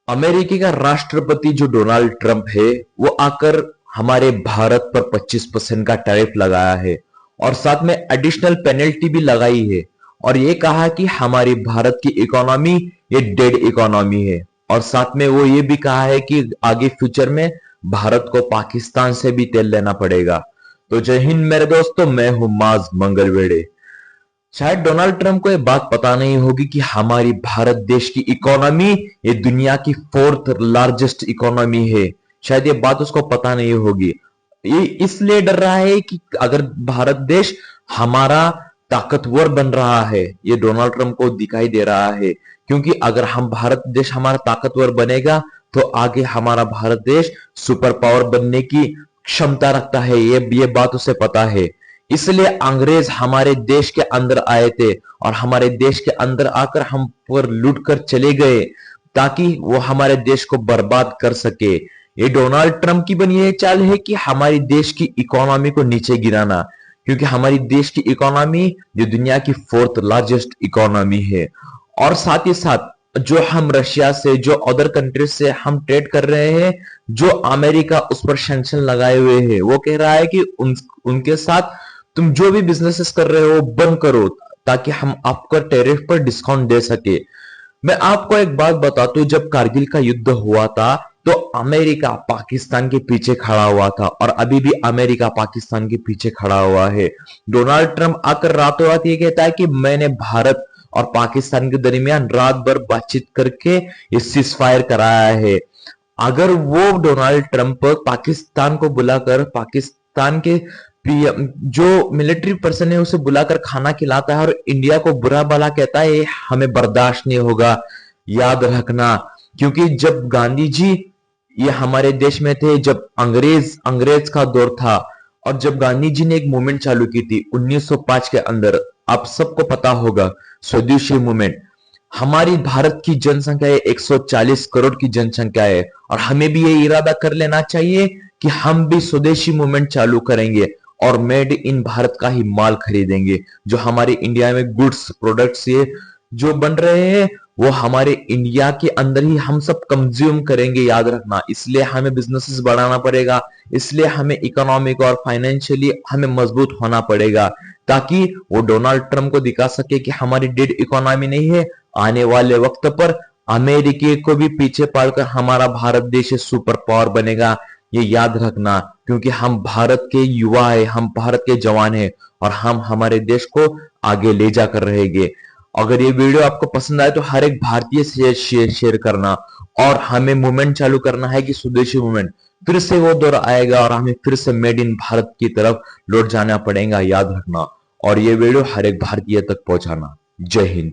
अमेरिकी का राष्ट्रपति जो डोनाल्ड ट्रंप है, वो आकर हमारे भारत पर 25% का टैरिफ लगाया है और साथ में एडिशनल पेनल्टी भी लगाई है और ये कहा कि हमारी भारत की इकोनॉमी ये डेड इकोनॉमी है और साथ में वो ये भी कहा है कि आगे फ्यूचर में भारत को पाकिस्तान से भी तेल लेना पड़ेगा। तो जय हिंद मेरे दोस्तों, मैं हूं माज मंगलवेड़े। शायद डोनाल्ड ट्रंप को यह बात पता नहीं होगी कि हमारी भारत देश की इकोनॉमी ये दुनिया की फोर्थ लार्जेस्ट इकोनॉमी है। शायद ये बात उसको पता नहीं होगी। ये इसलिए डर रहा है कि अगर भारत देश हमारा ताकतवर बन रहा है, ये डोनाल्ड ट्रंप को दिखाई दे रहा है, क्योंकि अगर हम भारत देश हमारा ताकतवर बनेगा तो आगे हमारा भारत देश सुपर पावर बनने की क्षमता रखता है। ये बात उसे पता है। इसलिए अंग्रेज हमारे देश के अंदर आए थे और हमारे देश के अंदर आकर हम पर लूट कर चले गए ताकि वो हमारे देश को बर्बाद कर सके। ये डोनाल्ड ट्रंप की बनी ये चाल है कि हमारी देश की इकोनॉमी को नीचे गिराना, क्योंकि हमारी देश की इकोनॉमी जो दुनिया की फोर्थ लार्जेस्ट इकोनॉमी है। और साथ ही साथ जो हम रशिया से, जो अदर कंट्रीज से हम ट्रेड कर रहे हैं, जो अमेरिका उस पर सैंक्शन लगाए हुए हैं, वो कह रहा है कि उनके साथ तुम जो भी बिजनेसेस कर रहे हो बंद करो ताकि हम आपका टैरिफ पर डिस्काउंट दे सके। मैं आपको एक बात बताता हूं, जब कारगिल का युद्ध हुआ था तो अमेरिका पाकिस्तान के पीछे खड़ा हुआ था और अभी भी अमेरिका पाकिस्तान के पीछे खड़ा हुआ है। डोनाल्ड ट्रंप आकर रातों रात ये कहता है कि मैंने भारत और पाकिस्तान के दरमियान रात भर बातचीत करके ये सीज फायर कराया है। अगर वो डोनाल्ड ट्रंप पाकिस्तान को बुलाकर पाकिस्तान के जो मिलिट्री पर्सन है उसे बुलाकर खाना खिलाता है और इंडिया को बुरा भला कहता है, हमें बर्दाश्त नहीं होगा। याद रखना, क्योंकि जब गांधी जी ये हमारे देश में थे, जब अंग्रेज का दौर था और जब गांधी जी ने एक मूवमेंट चालू की थी 1905 के अंदर, आप सबको पता होगा, स्वदेशी मूवमेंट। हमारी भारत की जनसंख्या है 140 करोड़ की जनसंख्या है और हमें भी ये इरादा कर लेना चाहिए कि हम भी स्वदेशी मूवमेंट चालू करेंगे और मेड इन भारत का ही माल खरीदेंगे। जो हमारे इंडिया में गुड्स प्रोडक्ट्स ये जो बन रहे हैं वो हमारे इंडिया के अंदर ही हम सब कंज्यूम करेंगे, याद रखना। इसलिए हमें बिजनेसेस बढ़ाना पड़ेगा, इसलिए हमें इकोनॉमिक और फाइनेंशियली हमें मजबूत होना पड़ेगा ताकि वो डोनाल्ड ट्रंप को दिखा सके कि हमारी डेड इकोनॉमी नहीं है। आने वाले वक्त पर अमेरिकी को भी पीछे पाड़कर हमारा भारत देश सुपर पावर बनेगा, ये याद रखना। क्योंकि हम भारत के युवा है, हम भारत के जवान है और हम हमारे देश को आगे ले जाकर रहेंगे। अगर ये वीडियो आपको पसंद आए तो हर एक भारतीय से शेयर करना और हमें मूवमेंट चालू करना है कि स्वदेशी मूवमेंट फिर से वो दौर आएगा और हमें फिर से मेड इन भारत की तरफ लौट जाना पड़ेगा, याद रखना। और ये वीडियो हर एक भारतीय तक पहुंचाना। जय हिंद।